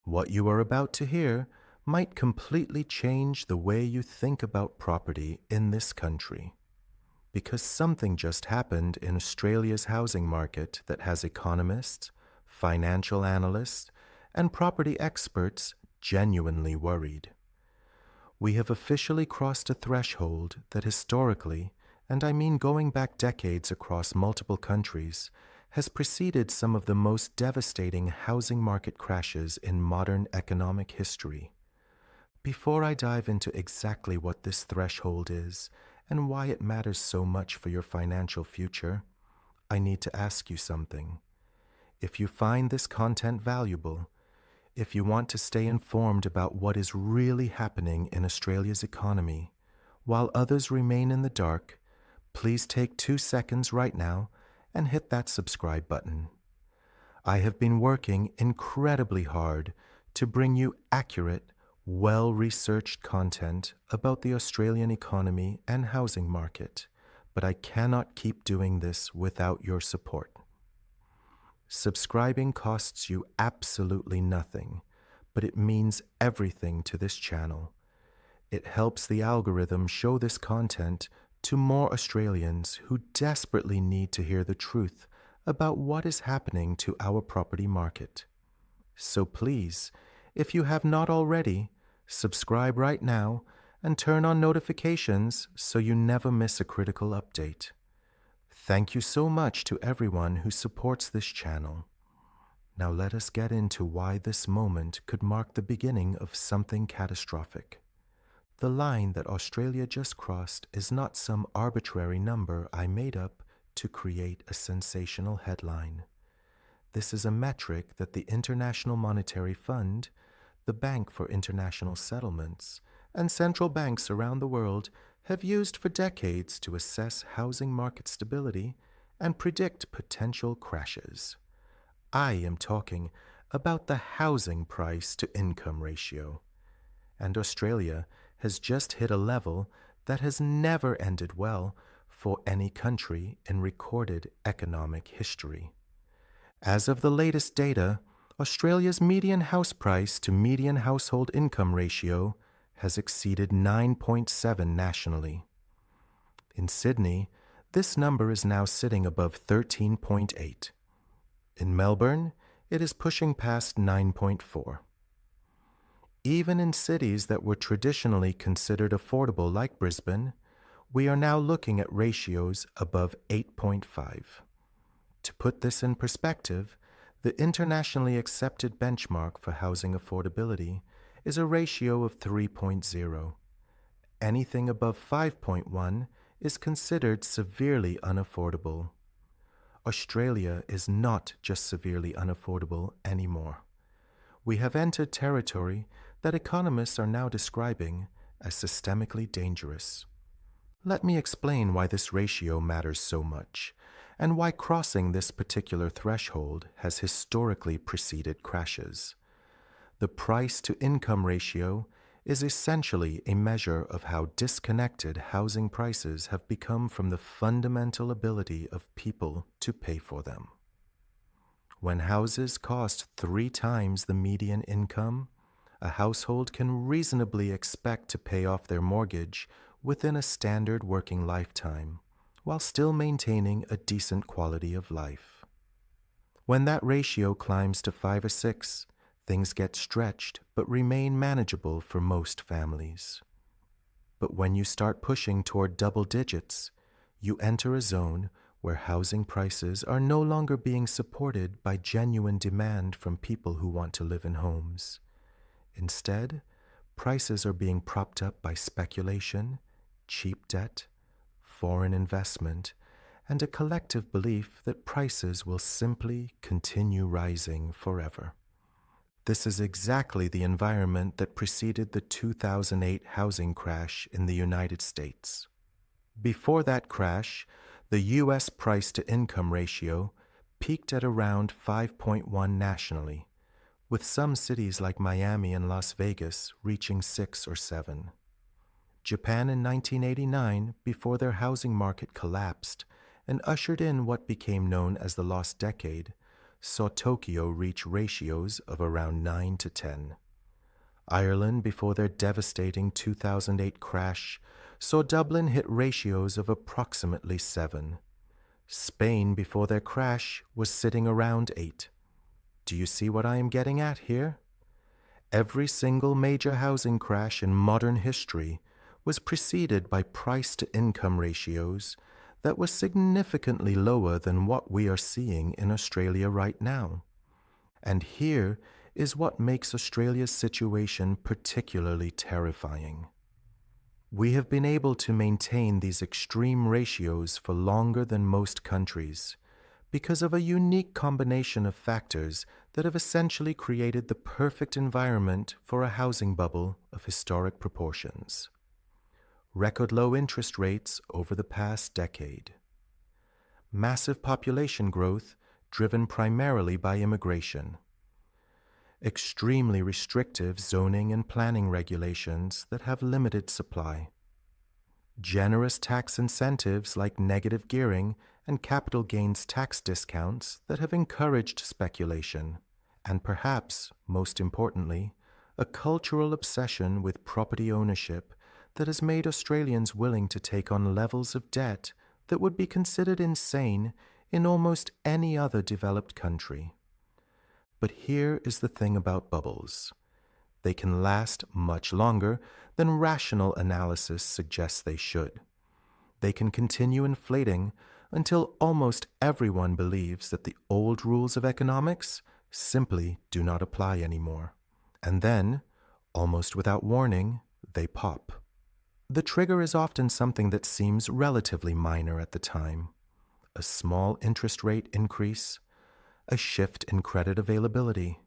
What you are about to hear might completely change the way you think about property in this country. Because something just happened in Australia's housing market that has economists, financial analysts, and property experts genuinely worried. We have officially crossed a threshold that historically, and I mean going back decades across multiple countries, has preceded some of the most devastating housing market crashes in modern economic history. Before I dive into exactly what this threshold is and why it matters so much for your financial future, I need to ask you something. If you find this content valuable, if you want to stay informed about what is really happening in Australia's economy, while others remain in the dark, please take 2 seconds right now and hit that subscribe button. I have been working incredibly hard to bring you accurate, well-researched content about the Australian economy and housing market, but I cannot keep doing this without your support. Subscribing costs you absolutely nothing, but it means everything to this channel. It helps the algorithm show this content to more Australians who desperately need to hear the truth about what is happening to our property market. So please, if you have not already, subscribe right now and turn on notifications so you never miss a critical update. Thank you so much to everyone who supports this channel. Now let us get into why this moment could mark the beginning of something catastrophic. The line that Australia just crossed is not some arbitrary number I made up to create a sensational headline. This is a metric that the International Monetary Fund, the Bank for International Settlements, and central banks around the world have used for decades to assess housing market stability and predict potential crashes. I am talking about the housing price to income ratio. And Australia has just hit a level that has never ended well for any country in recorded economic history. As of the latest data, Australia's median house price to median household income ratio has exceeded 9.7 nationally. In Sydney, this number is now sitting above 13.8. In Melbourne, it is pushing past 9.4. Even in cities that were traditionally considered affordable like Brisbane, we are now looking at ratios above 8.5. To put this in perspective, the internationally accepted benchmark for housing affordability is a ratio of 3.0. Anything above 5.1 is considered severely unaffordable. Australia is not just severely unaffordable anymore. We have entered territory that economists are now describing as systemically dangerous. Let me explain why this ratio matters so much, and why crossing this particular threshold has historically preceded crashes. The price-to-income ratio is essentially a measure of how disconnected housing prices have become from the fundamental ability of people to pay for them. When houses cost 3 times the median income, a household can reasonably expect to pay off their mortgage within a standard working lifetime, while still maintaining a decent quality of life. When that ratio climbs to 5 or 6, things get stretched but remain manageable for most families. But when you start pushing toward double digits, you enter a zone where housing prices are no longer being supported by genuine demand from people who want to live in homes. Instead, prices are being propped up by speculation, cheap debt, foreign investment, and a collective belief that prices will simply continue rising forever. This is exactly the environment that preceded the 2008 housing crash in the United States. Before that crash, the U.S. price-to-income ratio peaked at around 5.1 nationally, with some cities like Miami and Las Vegas reaching 6 or 7. Japan in 1989, before their housing market collapsed and ushered in what became known as the Lost Decade, saw Tokyo reach ratios of around 9 to 10. Ireland, before their devastating 2008 crash, saw Dublin hit ratios of approximately 7. Spain, before their crash, was sitting around 8. Do you see what I am getting at here? Every single major housing crash in modern history was preceded by price-to-income ratios that were significantly lower than what we are seeing in Australia right now. And here is what makes Australia's situation particularly terrifying. We have been able to maintain these extreme ratios for longer than most countries because of a unique combination of factors that have essentially created the perfect environment for a housing bubble of historic proportions. Record low interest rates over the past decade. Massive population growth driven primarily by immigration. Extremely restrictive zoning and planning regulations that have limited supply. Generous tax incentives like negative gearing and capital gains tax discounts that have encouraged speculation. And perhaps, most importantly, a cultural obsession with property ownership that has made Australians willing to take on levels of debt that would be considered insane in almost any other developed country. But here is the thing about bubbles. They can last much longer than rational analysis suggests they should. They can continue inflating until almost everyone believes that the old rules of economics simply do not apply anymore. And then, almost without warning, they pop. The trigger is often something that seems relatively minor at the time. A small interest rate increase, a shift in credit availability,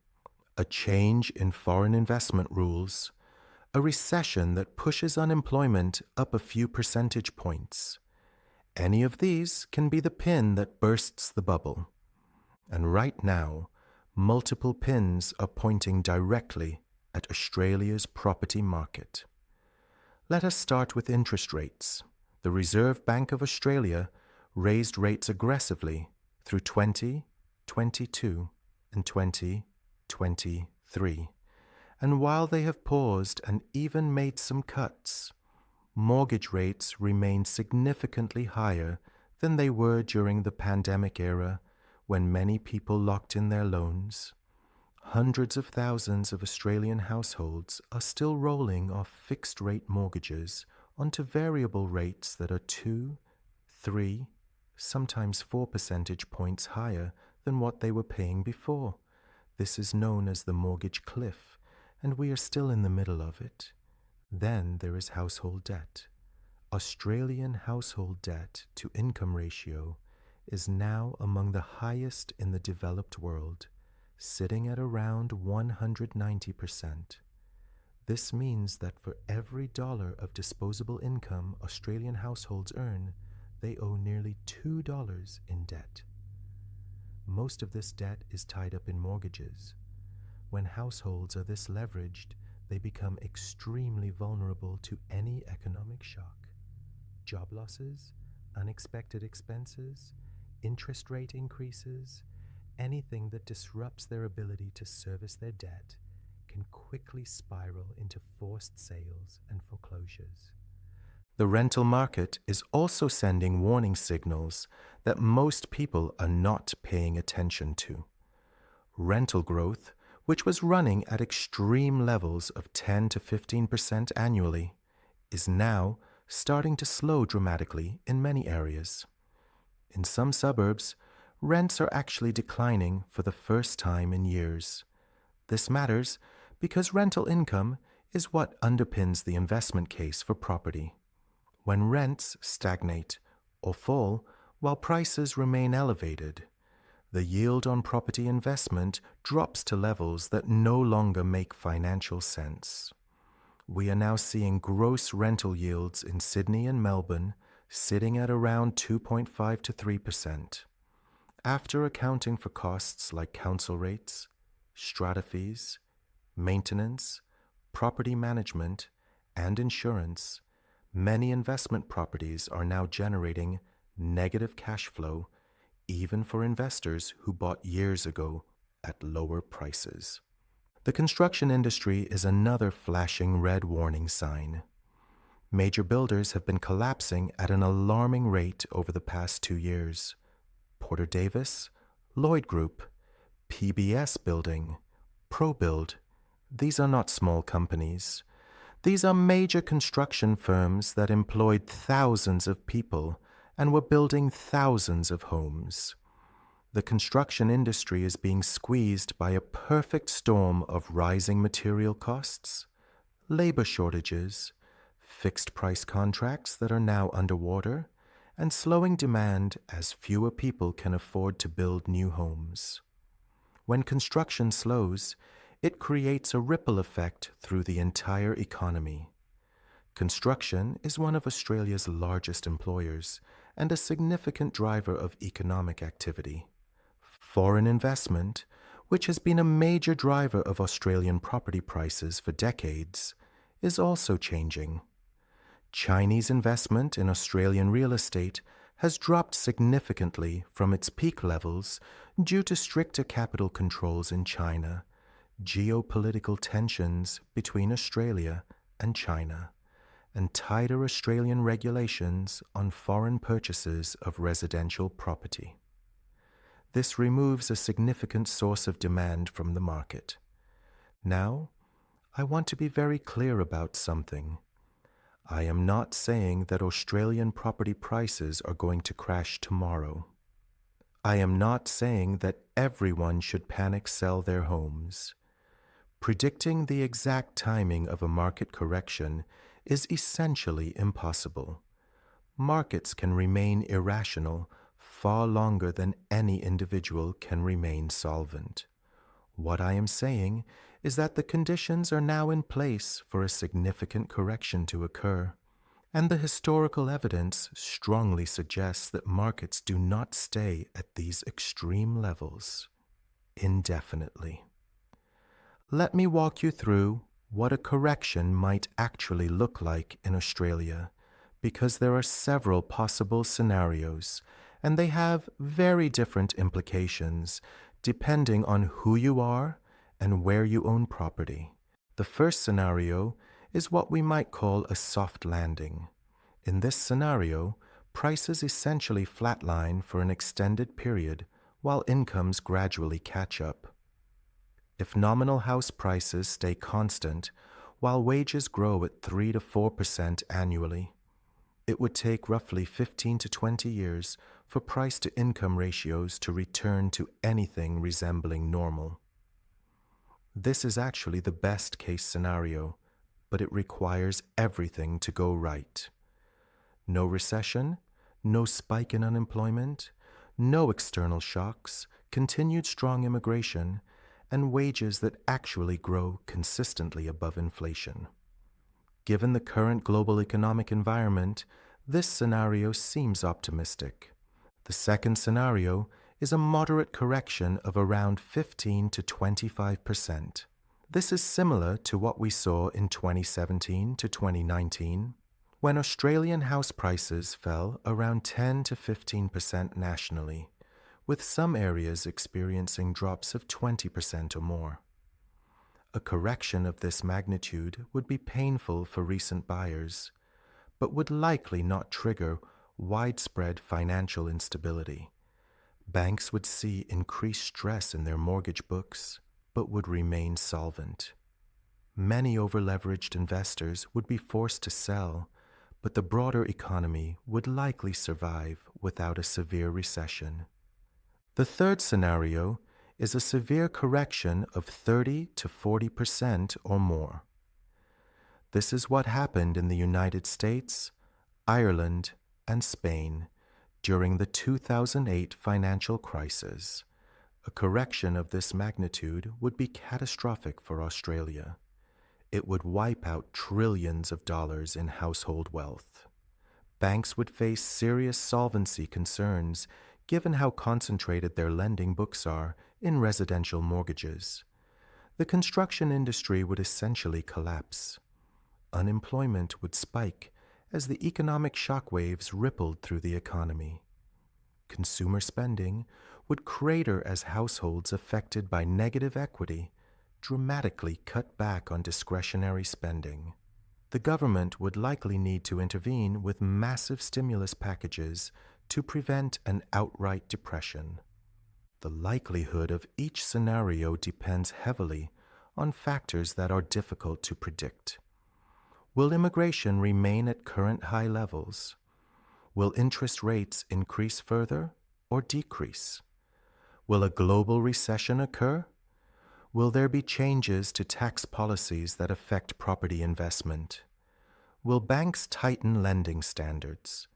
a change in foreign investment rules, a recession that pushes unemployment up a few percentage points. Any of these can be the pin that bursts the bubble. And right now, multiple pins are pointing directly at Australia's property market. Let us start with interest rates. The Reserve Bank of Australia raised rates aggressively through 2022 and 2023. And while they have paused and even made some cuts, mortgage rates remain significantly higher than they were during the pandemic era when many people locked in their loans. Hundreds of thousands of Australian households are still rolling off fixed-rate mortgages onto variable rates that are 2, 3, sometimes 4 percentage points higher than what they were paying before. This is known as the mortgage cliff, and we are still in the middle of it. Then there is household debt. Australian household debt to income ratio is now among the highest in the developed world, sitting at around 190%. This means that for every dollar of disposable income Australian households earn, they owe nearly $2 in debt. Most of this debt is tied up in mortgages. When households are this leveraged, they become extremely vulnerable to any economic shock. Job losses, unexpected expenses, interest rate increases, anything that disrupts their ability to service their debt can quickly spiral into forced sales and foreclosures. The rental market is also sending warning signals that most people are not paying attention to. Rental growth, which was running at extreme levels of 10 to 15% annually, is now starting to slow dramatically in many areas. In some suburbs, rents are actually declining for the first time in years. This matters because rental income is what underpins the investment case for property. When rents stagnate or fall while prices remain elevated, the yield on property investment drops to levels that no longer make financial sense. We are now seeing gross rental yields in Sydney and Melbourne sitting at around 2.5 to 3%. After accounting for costs like council rates, strata fees, maintenance, property management, and insurance, many investment properties are now generating negative cash flow even for investors who bought years ago at lower prices. The construction industry is another flashing red warning sign. Major builders have been collapsing at an alarming rate over the past 2 years. Porter Davis, Lloyd Group, PBS Building, ProBuild. These are not small companies. These are major construction firms that employed thousands of people and were building thousands of homes. The construction industry is being squeezed by a perfect storm of rising material costs, labor shortages, fixed price contracts that are now underwater, and slowing demand as fewer people can afford to build new homes. When construction slows, it creates a ripple effect through the entire economy. Construction is one of Australia's largest employers and a significant driver of economic activity. Foreign investment, which has been a major driver of Australian property prices for decades, is also changing. Chinese investment in Australian real estate has dropped significantly from its peak levels due to stricter capital controls in China, geopolitical tensions between Australia and China, and tighter Australian regulations on foreign purchases of residential property. This removes a significant source of demand from the market. Now, I want to be very clear about something. I am not saying that Australian property prices are going to crash tomorrow. I am not saying that everyone should panic sell their homes. Predicting the exact timing of a market correction is essentially impossible. Markets can remain irrational far longer than any individual can remain solvent. What I am saying is that the conditions are now in place for a significant correction to occur, and the historical evidence strongly suggests that markets do not stay at these extreme levels indefinitely. Let me walk you through what a correction might actually look like in Australia, because there are several possible scenarios, and they have very different implications depending on who you are and where you own property. The first scenario is what we might call a soft landing. In this scenario, prices essentially flatline for an extended period while incomes gradually catch up. If nominal house prices stay constant while wages grow at 3 to 4% annually, it would take roughly 15 to 20 years for price-to-income ratios to return to anything resembling normal. This is actually the best-case scenario, but it requires everything to go right. No recession, no spike in unemployment, no external shocks, continued strong immigration, and wages that actually grow consistently above inflation. Given the current global economic environment, this scenario seems optimistic. The second scenario is a moderate correction of around 15 to 25%. This is similar to what we saw in 2017 to 2019, when Australian house prices fell around 10 to 15% nationally, with some areas experiencing drops of 20% or more. A correction of this magnitude would be painful for recent buyers, but would likely not trigger widespread financial instability. Banks would see increased stress in their mortgage books, but would remain solvent. Many over-leveraged investors would be forced to sell, but the broader economy would likely survive without a severe recession. The third scenario is a severe correction of 30 to 40% or more. This is what happened in the United States, Ireland, and Spain during the 2008 financial crisis. A correction of this magnitude would be catastrophic for Australia. It would wipe out trillions of dollars in household wealth. Banks would face serious solvency concerns given how concentrated their lending books are in residential mortgages. The construction industry would essentially collapse. Unemployment would spike as the economic shockwaves rippled through the economy. consumer spending would crater as households affected by negative equity dramatically cut back on discretionary spending. The government would likely need to intervene with massive stimulus packages to prevent an outright depression. The likelihood of each scenario depends heavily on factors that are difficult to predict. Will immigration remain at current high levels? Will interest rates increase further or decrease? Will a global recession occur? Will there be changes to tax policies that affect property investment? Will banks tighten lending standards?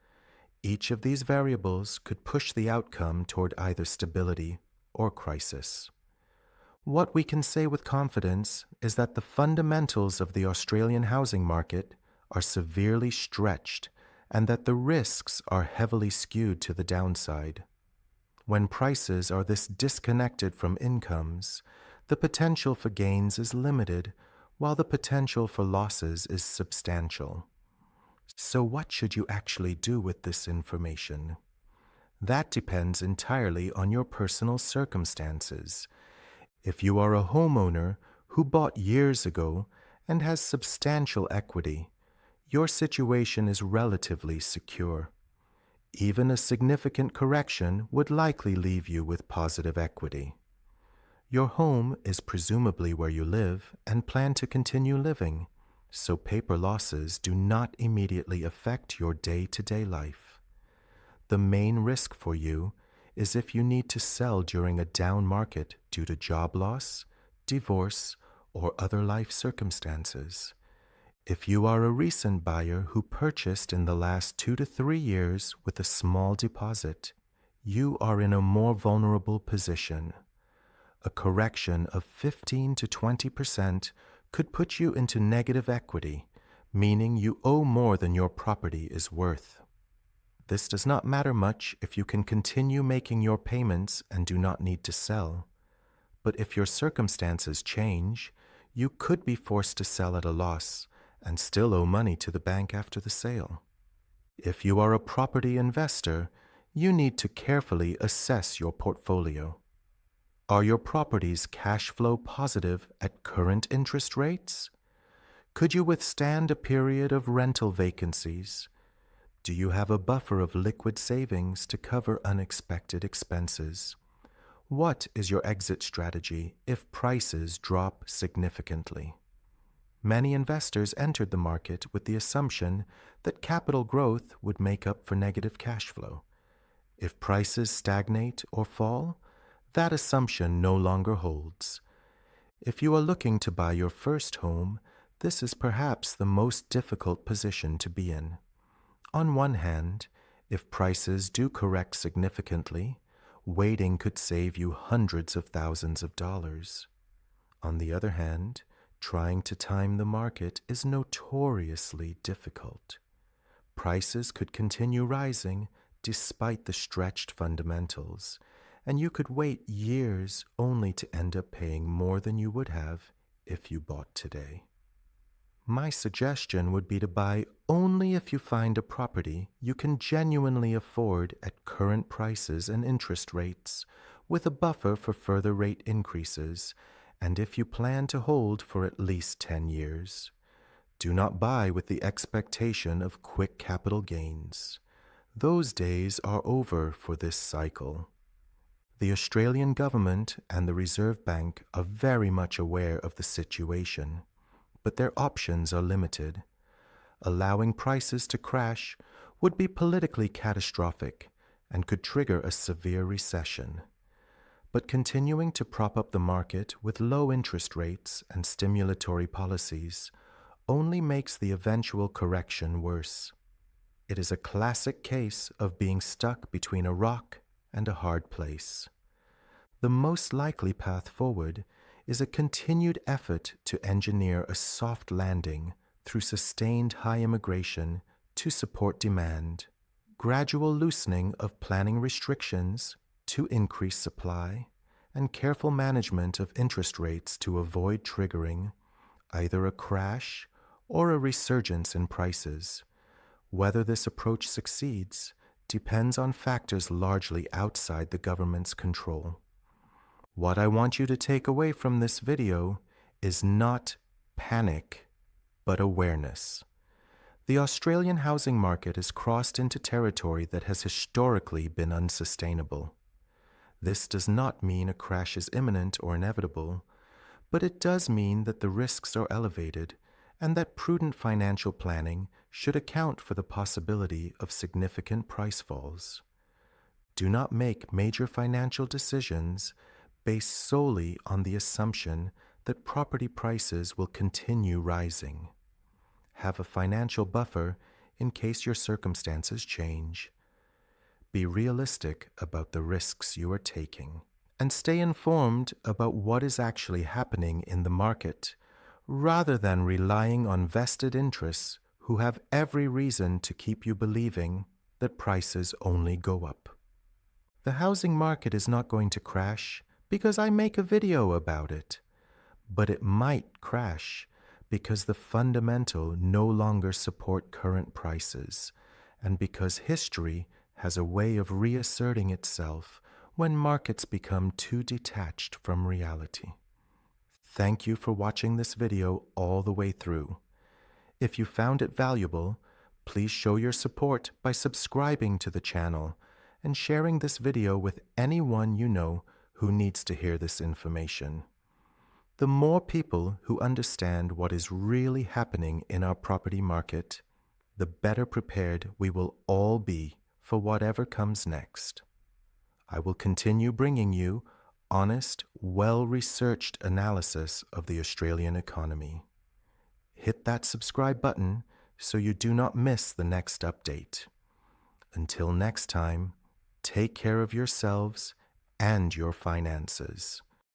Each of these variables could push the outcome toward either stability or crisis. What we can say with confidence is that the fundamentals of the Australian housing market are severely stretched and that the risks are heavily skewed to the downside. When prices are this disconnected from incomes, the potential for gains is limited, while the potential for losses is substantial. So what should you actually do with this information? That depends entirely on your personal circumstances. If you are a homeowner who bought years ago and has substantial equity, your situation is relatively secure. Even a significant correction would likely leave you with positive equity. Your home is presumably where you live and plan to continue living, so paper losses do not immediately affect your day-to-day life. The main risk for you is if you need to sell during a down market due to job loss, divorce, or other life circumstances. If you are a recent buyer who purchased in the last 2 to 3 years with a small deposit, you are in a more vulnerable position. A correction of 15 to 20% could put you into negative equity, meaning you owe more than your property is worth. This does not matter much if you can continue making your payments and do not need to sell. But if your circumstances change, you could be forced to sell at a loss and still owe money to the bank after the sale. If you are a property investor, you need to carefully assess your portfolio. Are your properties cash flow positive at current interest rates? Could you withstand a period of rental vacancies? Do you have a buffer of liquid savings to cover unexpected expenses? What is your exit strategy if prices drop significantly? Many investors entered the market with the assumption that capital growth would make up for negative cash flow. If prices stagnate or fall, that assumption no longer holds. If you are looking to buy your first home, this is perhaps the most difficult position to be in. On one hand, if prices do correct significantly, waiting could save you hundreds of thousands of dollars. On the other hand, trying to time the market is notoriously difficult. Prices could continue rising despite the stretched fundamentals, and you could wait years only to end up paying more than you would have if you bought today. My suggestion would be to buy only if you find a property you can genuinely afford at current prices and interest rates, with a buffer for further rate increases, and if you plan to hold for at least 10 years. Do not buy with the expectation of quick capital gains. Those days are over for this cycle. The Australian government and the Reserve Bank are very much aware of the situation, but their options are limited. Allowing prices to crash would be politically catastrophic and could trigger a severe recession. But continuing to prop up the market with low interest rates and stimulatory policies only makes the eventual correction worse. It is a classic case of being stuck between a rock and a hard place. The most likely path forward is a continued effort to engineer a soft landing through sustained high immigration to support demand, gradual loosening of planning restrictions to increase supply, and careful management of interest rates to avoid triggering either a crash or a resurgence in prices. Whether this approach succeeds depends on factors largely outside the government's control. What I want you to take away from this video is not panic, but awareness. The Australian housing market has crossed into territory that has historically been unsustainable. This does not mean a crash is imminent or inevitable, but it does mean that the risks are elevated and that prudent financial planning should account for the possibility of significant price falls. Do not make major financial decisions based solely on the assumption that property prices will continue rising. Have a financial buffer in case your circumstances change. Be realistic about the risks you are taking, and stay informed about what is actually happening in the market, rather than relying on vested interests who have every reason to keep you believing that prices only go up. The housing market is not going to crash because I make a video about it, but it might crash because the fundamental no longer support current prices, and because history has a way of reasserting itself when markets become too detached from reality. Thank you for watching this video all the way through. If you found it valuable, please show your support by subscribing to the channel and sharing this video with anyone you know who needs to hear this information. The more people who understand what is really happening in our property market, the better prepared we will all be for whatever comes next. I will continue bringing you honest, well-researched analysis of the Australian economy. Hit that subscribe button so you do not miss the next update. Until next time, take care of yourselves and your finances.